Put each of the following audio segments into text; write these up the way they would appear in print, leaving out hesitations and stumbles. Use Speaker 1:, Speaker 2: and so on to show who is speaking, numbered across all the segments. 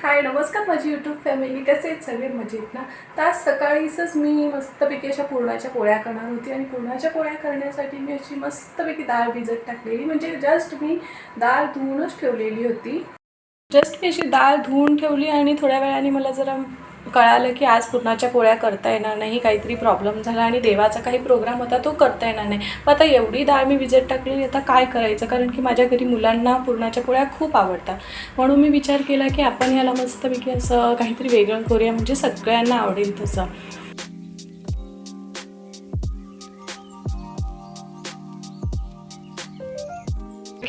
Speaker 1: हाय नमस्कार माझी YouTube family, कसे आहेत सगळे मजेत ना. तर आज सकाळीच मी मस्तपैकी अशा पुरणाच्या पोळ्या करणार होती आणि पुरणाच्या पोळ्या करण्यासाठी मी अशी मस्तपैकी डाळ भिजत टाकलेली, म्हणजे जस्ट मी डाळ धुवूनच ठेवलेली होती. जस्ट मी अशी डाळ धुवून ठेवली आणि थोड्या वेळाने मला जरा कळालं की आज पुरणाच्या पोळ्या करता येणार नाही, काहीतरी प्रॉब्लेम झाला आणि देवाचा काही प्रोग्राम होता तो करता येणार नाही. पण आता एवढी डाळ मी भिजत टाकली, आता काय करायचं, कारण की माझ्या घरी मुलांना पुरणाच्या पोळ्या खूप आवडतात. म्हणून मी विचार केला की आपण ह्याला मस्तपैकी असं काहीतरी वेगळं करूया, म्हणजे सगळ्यांना आवडेल तसं.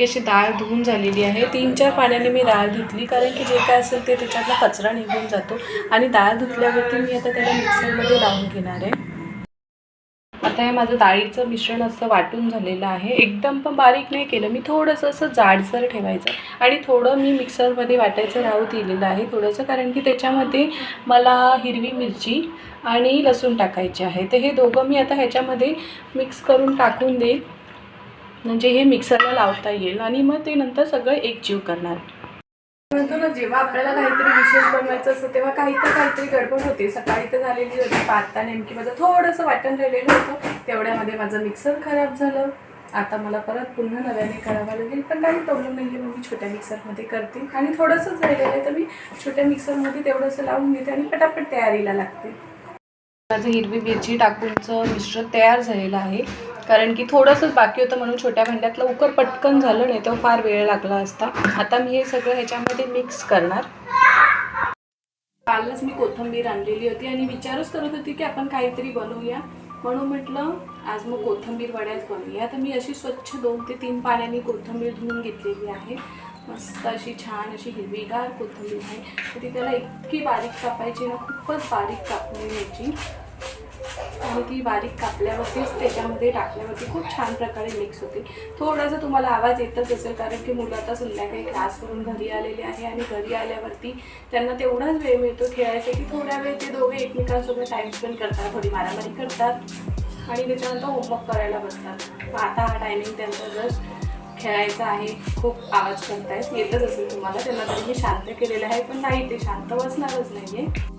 Speaker 1: अशी डाळ धुवून झालेली आहे. 3-4 पाण्याने मी डाळ धुतली, कारण की जे काय असेल ते त्याच्यातला कचरा निघून जातो. आणि डाळ धुतल्यावरती मी आता त्याला मिक्सरमध्ये लावून घेणार आहे. आता हे माझं डाळीचं मिश्रण असं वाटून झालेलं आहे. एकदम पण बारीक नाही केलं मी, थोडंसं असं जाडसर ठेवायचं. आणि थोडं मी मिक्सरमध्ये वाटायचं राहू दिलेलं आहे थोडंसं, कारण की त्याच्यामध्ये मला हिरवी मिरची आणि लसूण टाकायचे आहे. तर हे दोघं मी आता ह्याच्यामध्ये मिक्स करून टाकून देईल, म्हणजे हे मिक्सरला लावता येईल आणि मग ते नंतर सगळं एकजीव करणार. म्हणतो ना, जेव्हा आपल्याला काहीतरी विशेष बनवायचं असतं तेव्हा काहीतरी गडबड होते. सकाळी तर झालेली होती, आता नेमकी माझं थोडंसं वाटण राहिलेलं होतं, तेवढ्यामध्ये माझं मिक्सर खराब झालं. आता मला परत पुन्हा नव्याने करावं लागेल, पण काही प्रॉब्लेम नाही आहे. मग मी छोट्या मिक्सरमध्ये करते आणि थोडंसंच राहिलेलं आहे तर मी छोट्या मिक्सरमध्ये तेवढंसं लावून घेते आणि पटापट तयारीला लागते. माझं हिरवी मिरची टाकूनचं मिश्रण तयार झालेलं आहे, कारण की थोडंसंच बाकी होतं म्हणून छोट्या भांड्यात लवकर पटकन झालं, नाही तर फार वेळ लागला असता. आता मी हे सगळं ह्याच्यामध्ये मिक्स करणार. कालच मी कोथिंबीर आणलेली होती आणि विचारच करत होती की आपण काहीतरी बनवूया, म्हणून म्हटलं आज मग कोथिंबीर वड्याच बनवूया. तर मी अशी स्वच्छ 2 ते 3 पाण्याने कोथिंबीर धुवून घेतलेली आहे. मस्त अशी छान अशी हिरवीगार कोथिंबीर आहे. तर ती त्याला इतकी बारीक कापायची ना, खूपच बारीक कापून घ्यायची आणि ती बारीक कापल्यावरतीच त्याच्यामध्ये टाकल्यावरती खूप छान प्रकारे मिक्स होते. थोडासा तुम्हाला आवाज येतच असेल, कारण की मुलं आता संध्याकाळी क्लास करून घरी आलेले आहे आणि घरी आल्यावरती त्यांना तेवढाच वेळ मिळतो खेळायसाठी. थोड्या वेळ ते दोघे एकमेकांसोबत टाईम स्पेंड करतात, थोडी मारामारी करतात आणि त्याच्यानंतर होमवर्क करायला बसतात. आता हा टायमिंग त्यांचा जस्ट खेळायचा आहे. खूप आवाज करतायत, येतच असेल तुम्हाला. त्यांना तरी मी शांत केलेलं आहे, पण नाही, ते शांत बसणारच नाही आहे.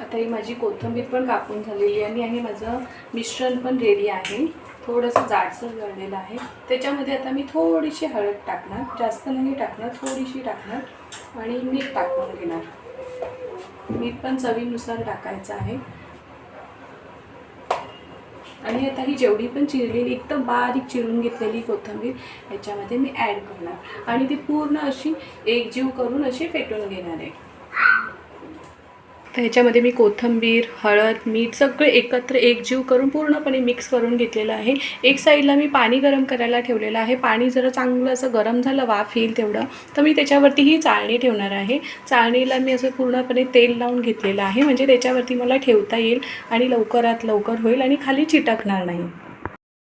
Speaker 1: आता ही माझी कोथिंबीर पण कापून झालेली आहे आणि माझं मिश्रण पण रेडी आहे. थोडंसं जाडसर गळलेलं आहे. त्याच्यामध्ये आता मी थोडीशी हळद टाकणार, जास्त नाही टाकणार, थोडीशी टाकणार आणि मीठ टाकून घेणार. मीठ पण चवीनुसार टाकायचं आहे. आणि आता ही जेवढी पण चिरलेली, एकदम बारीक चिरून घेतलेली कोथिंबीर ह्याच्यामध्ये मी ॲड करणार आणि ती पूर्ण अशी एकजीव करून अशी फेटून घेणार आहे. तर ह्याच्यामध्ये मी कोथिंबीर, हळद, मीठ सगळं एकत्र एकजीव करून पूर्णपणे मिक्स करून घेतलेलं आहे. एक साईडला मी पाणी गरम करायला ठेवलेलं आहे. पाणी जरा चांगलं असं गरम झालं, वाफ येईल तेवढं, तर मी त्याच्यावरती ही चाळणी ठेवणार आहे. चाळणीला मी असं पूर्णपणे तेल लावून घेतलेलं आहे, म्हणजे त्याच्यावरती मला ठेवता येईल आणि लवकरात लवकर होईल आणि खाली चिटकणार नाही.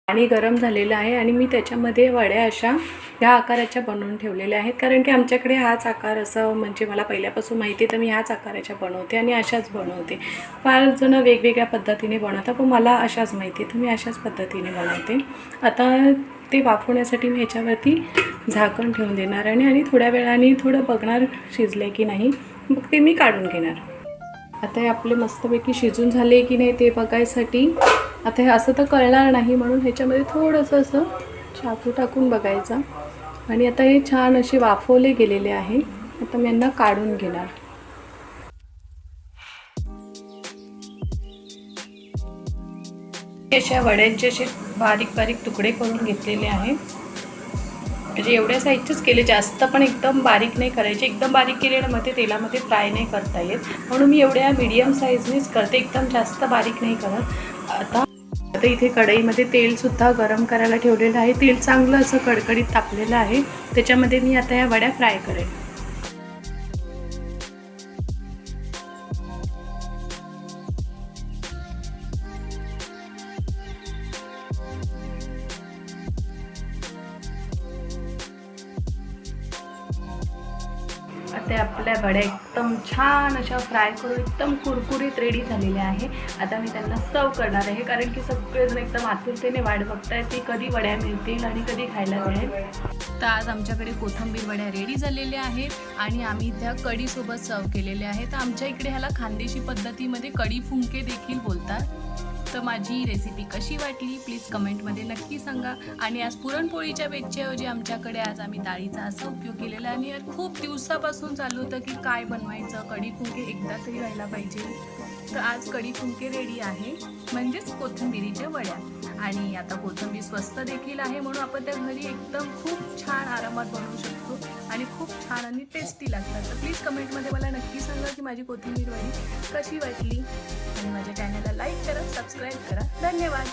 Speaker 1: पाणी गरम झालेलं आहे आणि मी त्याच्यामध्ये वड्या अशा ह्या आकाराच्या बनवून ठेवलेल्या आहेत, कारण की आमच्याकडे हाच आकार असं, म्हणजे मला पहिल्यापासून माहिती आहे, तर मी ह्याच आकाराच्या बनवते आणि अशाच बनवते. फार जण वेगवेगळ्या पद्धतीने बनवतात, पण मला अशाच माहिती आहे, तर मी अशाच पद्धतीने बनवते. आता ते वाफवण्यासाठी मी ह्याच्यावरती झाकण ठेवून देणार आणि थोड्या वेळाने थोडं बघणार शिजले की नाही, मग ते मी काढून घेणार. आता हे आपले मस्तपैकी शिजून झाले की नाही ते बघायसाठी, आता हे असं तर कळणार नाही म्हणून ह्याच्यामध्ये थोडंसं असं चाकू टाकून बघायचं. आणि आता हे छान असे वाफवले गेलेले आहे. आता मी यांना काढून घेणार. अशा वड्यांचे असे बारीक बारीक तुकडे करून घेतलेले आहे, म्हणजे एवढ्या साईजचेच केले, जास्त पण एकदम बारीक नाही करायचे. एकदम बारीक केले ना मग ते तेलामध्ये फ्राय नाही करता येत, म्हणून मी एवढ्या मीडियम साईजनेच करते, एकदम जास्त बारीक नाही करत. आता इथे कढईमध्ये तेलसुद्धा गरम करायला ठेवलेलं आहे. तेल चांगलं असं कडकडीत तापलेलं आहे. त्याच्यामध्ये मी आता या वड्या फ्राय करेन. इथे आपल्या वड्या एकदम छान अशा फ्राय करून एकदम कुरकुरीत रेडी झालेल्या आहे. आता मी त्यांना सर्व करणार आहे, कारण की सगळेजण एकदम आतुरतेने वाट बघतायत की कधी वड्या मिळतील आणि कधी खायला मिळेल. तर आज आमच्याकडे कोथिंबीर वड्या रेडी झालेल्या आहेत आणि आम्ही त्या कढीसोबत सर्व केलेल्या आहेत. आमच्या इकडे ह्याला खानदेशी पद्धतीमध्ये कढी फुंके देखील बोलतात. तर माझी रेसिपी कशी वाटली प्लीज कमेंटमध्ये नक्की सांगा. आणि आज पुरणपोळीच्या बेतच्याऐवजी आमच्याकडे आज आम्ही डाळीचा असा उपयोग केलेला आहे. आणि यार खूप दिवसापासून चालू होतं की काय बनवायचं, कढी फुंके एकदा तरी व्हायला पाहिजे. तर आज कढी फुंके रेडी आहे, म्हणजेच कोथिंबिरीच्या वड्या. आणि आता कोथिंबीर स्वस्त देखील आहे, म्हणून आपण त्या घरी एकदम खूप छान आरामात बनवू शकतो आणि खूप छान आणि टेस्टी लागतात. तर प्लीज कमेंटमध्ये मला नक्की सांगा की माझी कोथिंबीर वडी कशी वाटली. आणि माझ्या चॅनलला लाईक करा, सबस्क्राईब करा. धन्यवाद.